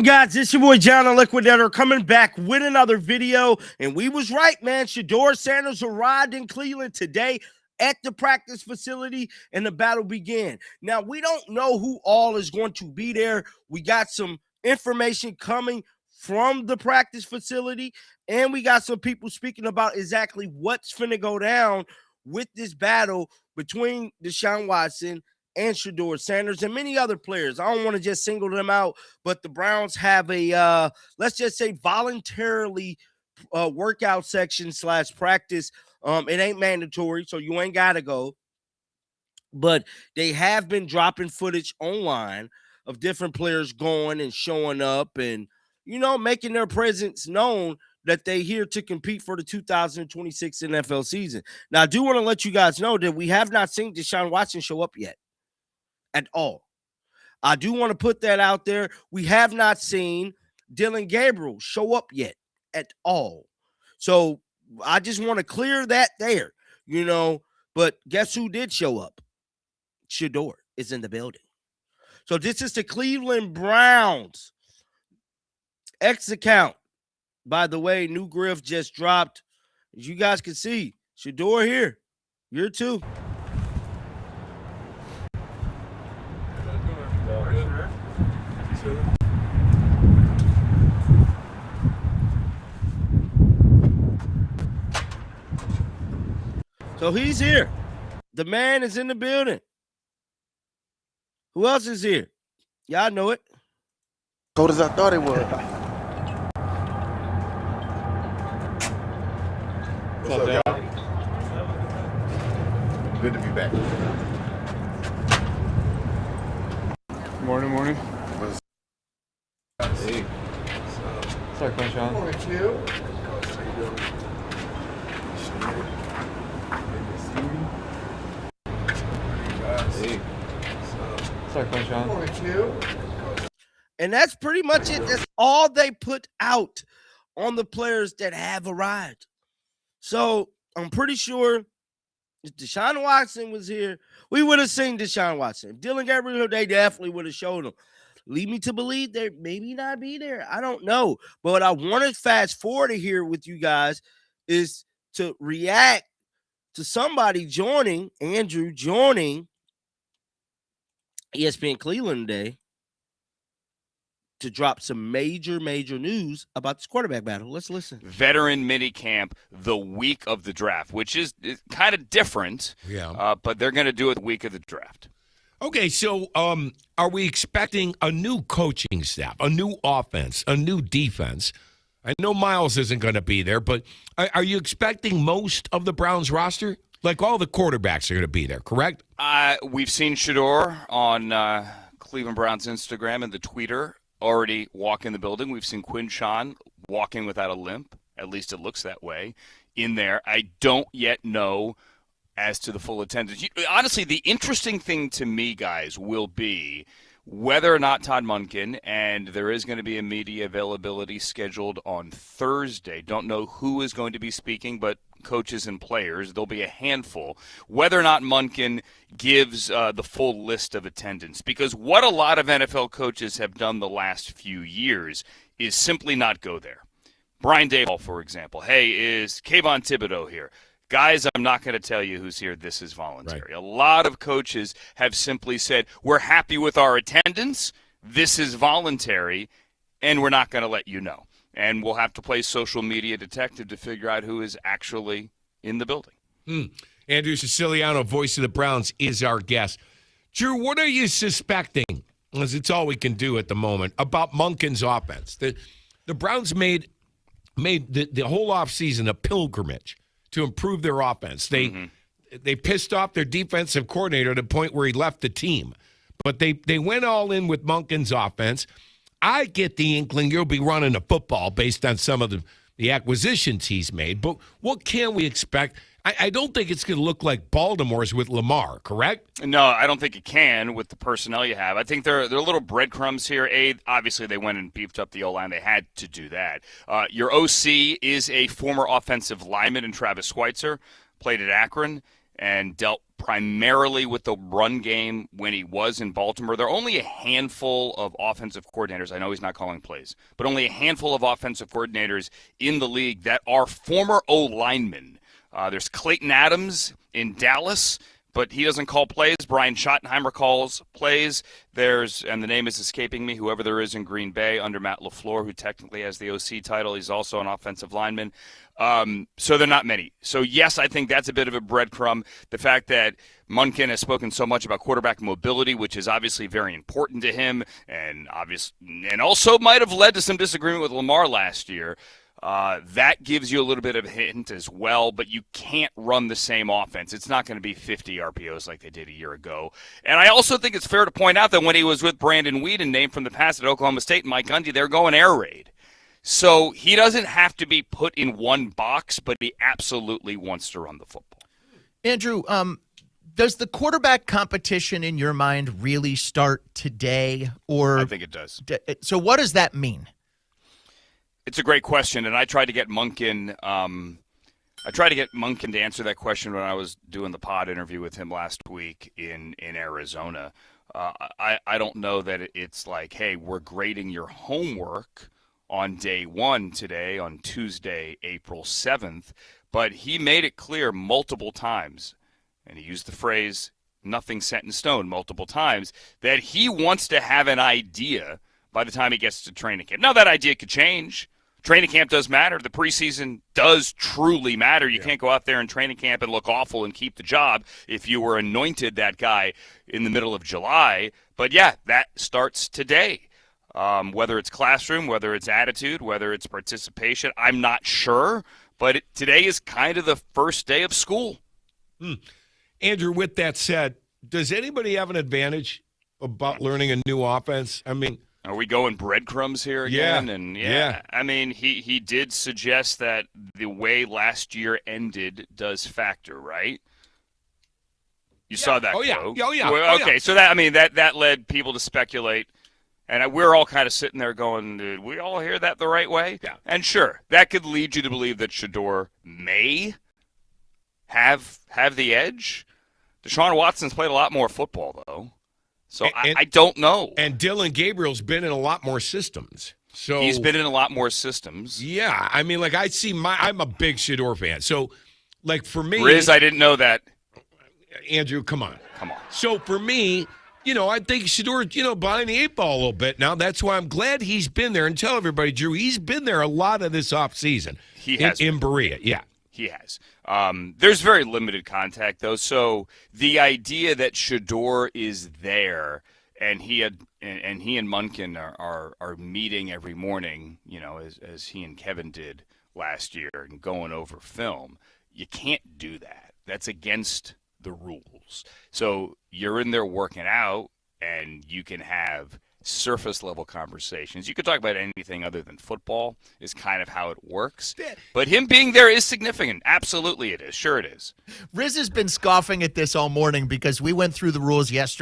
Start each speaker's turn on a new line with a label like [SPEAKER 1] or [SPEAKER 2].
[SPEAKER 1] Guys, it's your boy John the Liquidator coming back with another video. And we was right, man. Shador Sanders arrived in Cleveland today at the practice facility and the battle began. Now, we don't know who all is going to be there. We got some information coming from the practice facility, and we got some people speaking about exactly what's finna go down with this battle between Deshaun Watson and Shador Sanders and many other players. I don't want to just single them out, but the Browns have a, let's just say, voluntarily workout section / practice. It ain't mandatory, so you ain't got to go. But they have been dropping footage online of different players going and showing up and, you know, making their presence known that they're here to compete for the 2026 NFL season. Now, I do want to let you guys know that we have not seen Deshaun Watson show up yet at all. I do want to put that out there. We have not seen Dillon Gabriel show up yet at all. So I just want to clear that there, you know. But guess who did show up? Shedeur is in the building. So this is the Cleveland Browns X account. By the way, new griff just dropped. As you guys can see, Shedeur here. You're too. So he's here. The man is in the building. Who else is here? Y'all know it.
[SPEAKER 2] Cold as I thought it was.
[SPEAKER 3] What's up, y'all? Good to be back.
[SPEAKER 4] Morning.
[SPEAKER 3] Hey.
[SPEAKER 4] What's up, Coach Sean?
[SPEAKER 3] Morning, Q. Hey.
[SPEAKER 4] What's up, Coach Sean?
[SPEAKER 3] Morning, Q.
[SPEAKER 1] And that's pretty much it. That's all they put out on the players that have arrived. So I'm pretty sure if Deshaun Watson was here, we would have seen Deshaun Watson. If Dillon Gabriel, they definitely would have showed him. Lead me to believe they maybe not be there. I don't know. But what I want to fast forward to here with you guys is to react to somebody joining, Andrew joining ESPN Cleveland today to drop some major news about this quarterback battle. Let's listen.
[SPEAKER 5] Veteran minicamp the week of the draft, which is kind of different.
[SPEAKER 6] Yeah.
[SPEAKER 5] But they're going to do it the week of the draft.
[SPEAKER 6] Okay, so are we expecting a new coaching staff, a new offense, a new defense? I know Miles isn't going to be there, but are you expecting most of the Browns roster? Like all the quarterbacks are going to be there, correct?
[SPEAKER 5] We've seen Shedeur on Cleveland Browns Instagram and the tweeter already walk in the building. We've seen Quinshon walking without a limp. At least it looks that way in there. I don't yet know as to the full attendance. Honestly, the interesting thing to me, guys, will be whether or not Todd Monken, and there is going to be a media availability scheduled on Thursday. Don't know who is going to be speaking, but coaches and players, there'll be a handful. Whether or not Monken gives the full list of attendance. Because what a lot of NFL coaches have done the last few years is simply not go there. Brian Daboll, for example. Hey, is Kayvon Thibodeau here? Guys, I'm not going to tell you who's here. This is voluntary. Right. A lot of coaches have simply said, we're happy with our attendance. This is voluntary, and we're not going to let you know. And we'll have to play social media detective to figure out who is actually in the building.
[SPEAKER 6] Andrew Siciliano, voice of the Browns, is our guest. Drew, what are you suspecting, as it's all we can do at the moment, about Monken's offense? The Browns made the whole offseason a pilgrimage to improve their offense. They pissed off their defensive coordinator to the point where he left the team. But they went all in with Monken's offense. I get the inkling you'll be running a football based on some of the acquisitions he's made. But what can we expect? I don't think it's going to look like Baltimore's with Lamar, correct?
[SPEAKER 5] No, I don't think it can with the personnel you have. I think there are little breadcrumbs here. Obviously, they went and beefed up the O-line. They had to do that. Your OC is a former offensive lineman in Travis Schweitzer, played at Akron, and dealt primarily with the run game when he was in Baltimore. There are only a handful of offensive coordinators. I know he's not calling plays, but only a handful of offensive coordinators in the league that are former O-linemen. There's Clayton Adams in Dallas, but he doesn't call plays. Brian Schottenheimer calls plays. And the name is escaping me, whoever there is in Green Bay under Matt LaFleur, who technically has the OC title. He's also an offensive lineman. So they're not many. So, yes, I think that's a bit of a breadcrumb. The fact that Munkin has spoken so much about quarterback mobility, which is obviously very important to him, and also might have led to some disagreement with Lamar last year. That gives you a little bit of a hint as well, but you can't run the same offense. It's not going to be 50 RPOs like they did a year ago. And I also think it's fair to point out that when he was with Brandon Weeden, named from the past at Oklahoma State, and Mike Gundy, they're going air raid. So he doesn't have to be put in one box, but he absolutely wants to run the football.
[SPEAKER 7] Andrew, does the quarterback competition in your mind really start today? Or
[SPEAKER 5] I think it does.
[SPEAKER 7] So what does that mean?
[SPEAKER 5] It's a great question, and I tried to get Munkin. To answer that question when I was doing the pod interview with him last week in Arizona. I don't know that it's like, hey, we're grading your homework on day one today, on Tuesday, April 7th, but he made it clear multiple times, and he used the phrase nothing set in stone multiple times, that he wants to have an idea by the time he gets to training camp. Now, that idea could change. Training camp does matter. The preseason does truly matter. You can't go out there in training camp and look awful and keep the job if you were anointed that guy in the middle of July. But, yeah, that starts today. Whether it's classroom, whether it's attitude, whether it's participation, I'm not sure. But today is kind of the first day of school.
[SPEAKER 6] Andrew, with that said, does anybody have an advantage about learning a new offense? I mean,
[SPEAKER 5] are we going breadcrumbs here again?
[SPEAKER 6] Yeah.
[SPEAKER 5] And
[SPEAKER 6] Yeah.
[SPEAKER 5] I mean, he did suggest that the way last year ended does factor, right? You saw that
[SPEAKER 6] Oh, yeah.
[SPEAKER 5] quote.
[SPEAKER 6] Oh, yeah.
[SPEAKER 5] Well,
[SPEAKER 6] Oh,
[SPEAKER 5] okay,
[SPEAKER 6] yeah.
[SPEAKER 5] so that led people to speculate. And we're all kind of sitting there going, did we all hear that the right way?
[SPEAKER 6] Yeah.
[SPEAKER 5] And sure, that could lead you to believe that Shedeur may have the edge. Deshaun Watson's played a lot more football, though. So I don't know.
[SPEAKER 6] And Dillon Gabriel's been in a lot more systems. So
[SPEAKER 5] he's been in a lot more systems.
[SPEAKER 6] Yeah. I mean, like, I'm a big Shedeur fan. So, like, for me.
[SPEAKER 5] Riz, I didn't know that.
[SPEAKER 6] Andrew, come on.
[SPEAKER 5] Come on.
[SPEAKER 6] So, for me, I think Shedeur, behind the eight ball a little bit now. That's why I'm glad he's been there. And tell everybody, Drew, he's been there a lot of this offseason.
[SPEAKER 5] He has.
[SPEAKER 6] In Berea, yeah.
[SPEAKER 5] He has. There's very limited contact, though. So the idea that Shedeur is there and he and Munkin are meeting every morning, as he and Kevin did last year and going over film, you can't do that. That's against the rules. So you're in there working out, and you can have surface level conversations. You could talk about anything other than football is kind of how it works. But him being there is significant. Absolutely it is. Sure it is.
[SPEAKER 7] Riz has been scoffing at this all morning because we went through the rules yesterday.